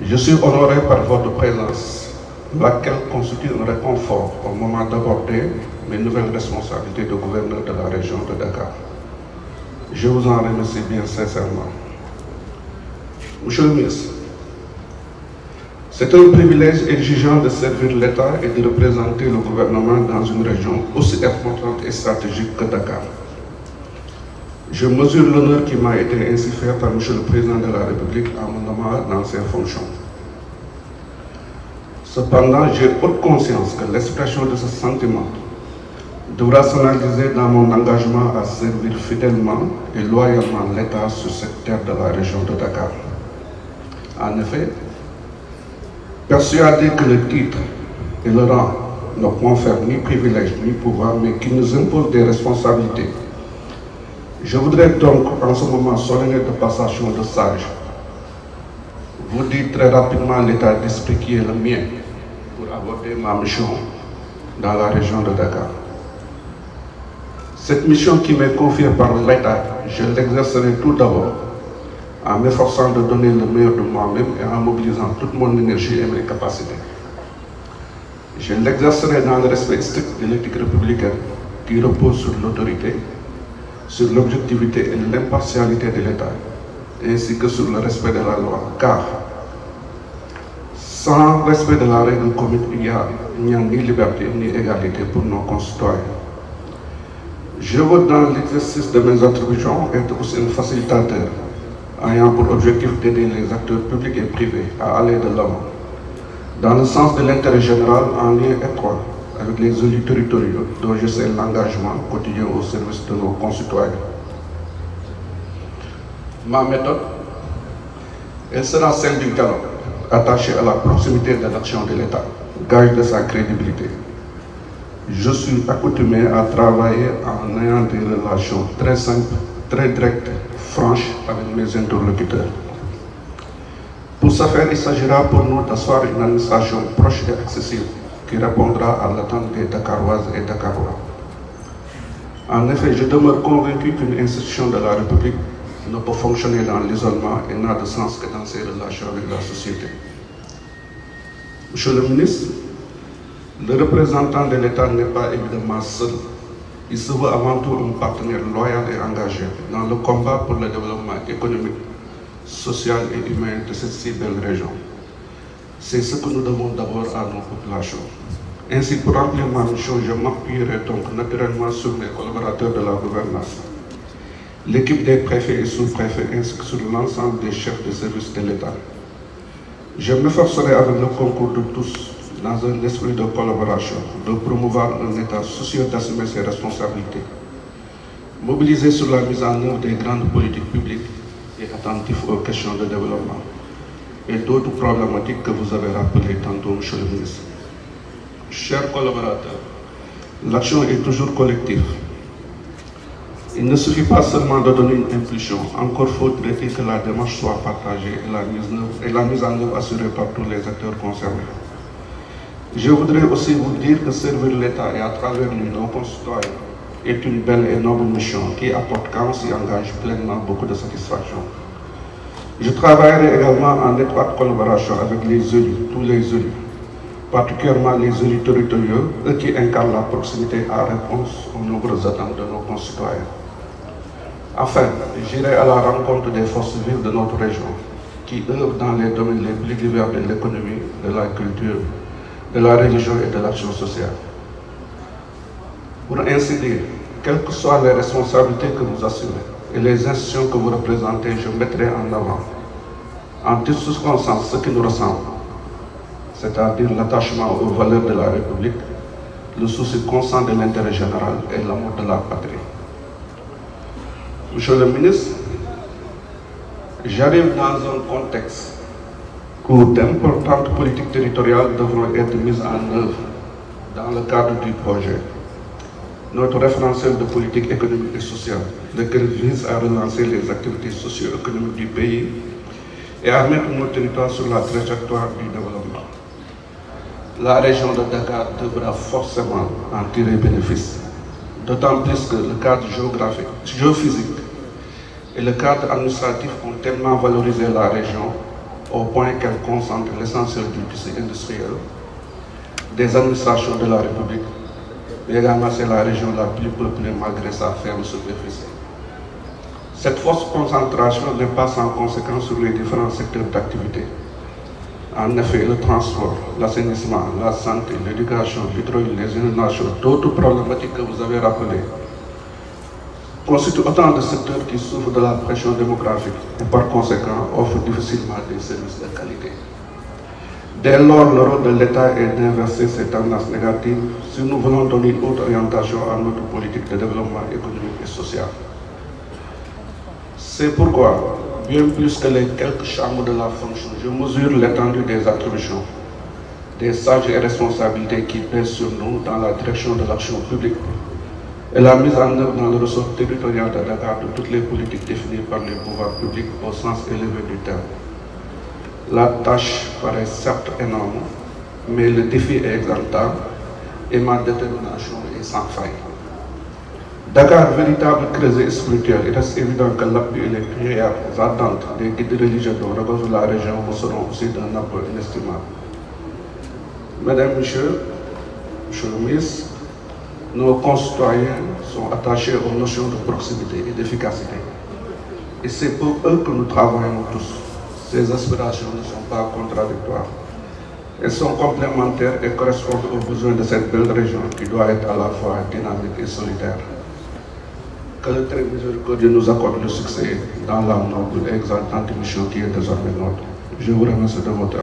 Je suis honoré par votre présence, laquelle constitue un réconfort au moment d'aborder mes nouvelles responsabilités de gouverneur de la région de Dakar. Je vous en remercie bien sincèrement. Monsieur le ministre, c'est un privilège exigeant de servir l'État et de représenter le gouvernement dans une région aussi importante et stratégique que Dakar. Je mesure l'honneur qui m'a été ainsi fait par Monsieur le Président de la République en me nommant dans ses fonctions. Cependant, j'ai haute conscience que l'expression de ce sentiment devra s'analyser dans mon engagement à servir fidèlement et loyalement l'État sur cette terre de la région de Dakar. En effet, persuadé que le titre et le rang ne confèrent ni privilèges ni pouvoir, mais qui nous imposent des responsabilités, je voudrais donc, en ce moment solennel de passation de sage, vous dire très rapidement l'état d'esprit qui est le mien pour aborder ma mission dans la région de Dakar. Cette mission qui m'est confiée par l'État, je l'exercerai tout d'abord en m'efforçant de donner le meilleur de moi-même et en mobilisant toute mon énergie et mes capacités. Je l'exercerai dans le respect strict de l'éthique républicaine qui repose sur l'autorité, sur l'objectivité et l'impartialité de l'État, ainsi que sur le respect de la loi, car sans respect de la règle commune, il n'y a ni liberté ni égalité pour nos concitoyens. Je veux, dans l'exercice de mes attributions, être aussi un facilitateur, ayant pour objectif d'aider les acteurs publics et privés à aller de l'avant, dans le sens de l'intérêt général, en lien étroit avec les élus territoriaux, dont je sais l'engagement quotidien au service de nos concitoyens. Ma méthode, elle sera celle du dialogue, attachée à la proximité de l'action de l'État, gage de sa crédibilité. Je suis accoutumé à travailler en ayant des relations très simples, très directes, franches avec mes interlocuteurs. Pour ce faire, il s'agira pour nous d'asseoir une administration proche et accessible qui répondra à l'attente des Dakaroises et Dakarois. En effet, je demeure convaincu qu'une institution de la République ne peut fonctionner dans l'isolement et n'a de sens que dans ses relations avec la société. Monsieur le ministre, le représentant de l'État n'est pas évidemment seul. Il se veut avant tout un partenaire loyal et engagé dans le combat pour le développement économique, social et humain de cette si belle région. C'est ce que nous devons d'abord à nos populations. Ainsi, pour remplir ma mission, je m'appuierai donc naturellement sur mes collaborateurs de la gouvernance, l'équipe des préfets et sous-préfets, ainsi que sur l'ensemble des chefs de service de l'État. Je m'efforcerai avec le concours de tous, dans un esprit de collaboration, de promouvoir un État soucieux d'assumer ses responsabilités, mobilisé sur la mise en œuvre des grandes politiques publiques et attentif aux questions de développement et d'autres problématiques que vous avez rappelées tantôt, Monsieur le ministre. Chers collaborateurs, l'action est toujours collective. Il ne suffit pas seulement de donner une impulsion, encore faudrait-il que la démarche soit partagée et la mise en œuvre assurée par tous les acteurs concernés. Je voudrais aussi vous dire que servir l'État et à travers lui nos concitoyens est une belle et noble mission qui apporte, quand on s'y engage pleinement, beaucoup de satisfaction. Je travaillerai également en étroite collaboration avec les élus, tous les élus, particulièrement les élus territoriaux, eux qui incarnent la proximité à réponse aux nombreuses attentes de nos concitoyens. Enfin, j'irai à la rencontre des forces vives de notre région, qui œuvrent dans les domaines les plus divers de l'économie, de la culture, de la religion et de l'action sociale. Pour ainsi dire, quelles que soient les responsabilités que vous assumez et les institutions que vous représentez, je mettrai en avant, en toute circonstance, ce qui nous ressemble, c'est-à-dire l'attachement aux valeurs de la République, le souci constant de l'intérêt général et l'amour de la patrie. Monsieur le ministre, j'arrive dans un contexte où d'importantes politiques territoriales devront être mises en œuvre dans le cadre du projet. Notre référentiel de politique économique et sociale, lequel vise à relancer les activités socio-économiques du pays et à mettre nos territoires sur la trajectoire du développement. La région de Dakar devra forcément en tirer bénéfice, d'autant plus que le cadre géophysique et le cadre administratif ont tellement valorisé la région au point qu'elle concentre l'essentiel du tissu industriel des administrations de la République, mais également c'est la région la plus peuplée malgré sa faible superficie. Cette forte concentration n'est pas sans conséquence sur les différents secteurs d'activité. En effet, le transport, l'assainissement, la santé, l'éducation, l'hydraulique, les inondations, d'autres problématiques que vous avez rappelées, constituent autant de secteurs qui souffrent de la pression démographique et par conséquent offrent difficilement des services de qualité. Dès lors, le rôle de l'État est d'inverser ces tendances négatives si nous voulons donner une autre orientation à notre politique de développement économique et social. C'est pourquoi, bien plus que les quelques charmes de la fonction, je mesure l'étendue des attributions, des charges et responsabilités qui pèsent sur nous dans la direction de l'action publique et la mise en œuvre dans le ressort territorial de Dakar de toutes les politiques définies par les pouvoirs publics au sens élevé du terme. La tâche paraît certes énorme, mais le défi est exaltant et ma détermination est sans faille. Dakar, véritable creuset spirituel, il reste évident que l'appui et les prières ardentes des guides religieux dont regorge la région vous seront aussi d'un apport inestimable. Mesdames, Messieurs le ministre, nos concitoyens sont attachés aux notions de proximité et d'efficacité. Et c'est pour eux que nous travaillons tous. Ces aspirations ne sont pas contradictoires. Elles sont complémentaires et correspondent aux besoins de cette belle région qui doit être à la fois dynamique et solidaire. Que le très miséricordieux nous accorde le succès dans la noble et exaltante mission qui est désormais nôtre. Je vous remercie de votre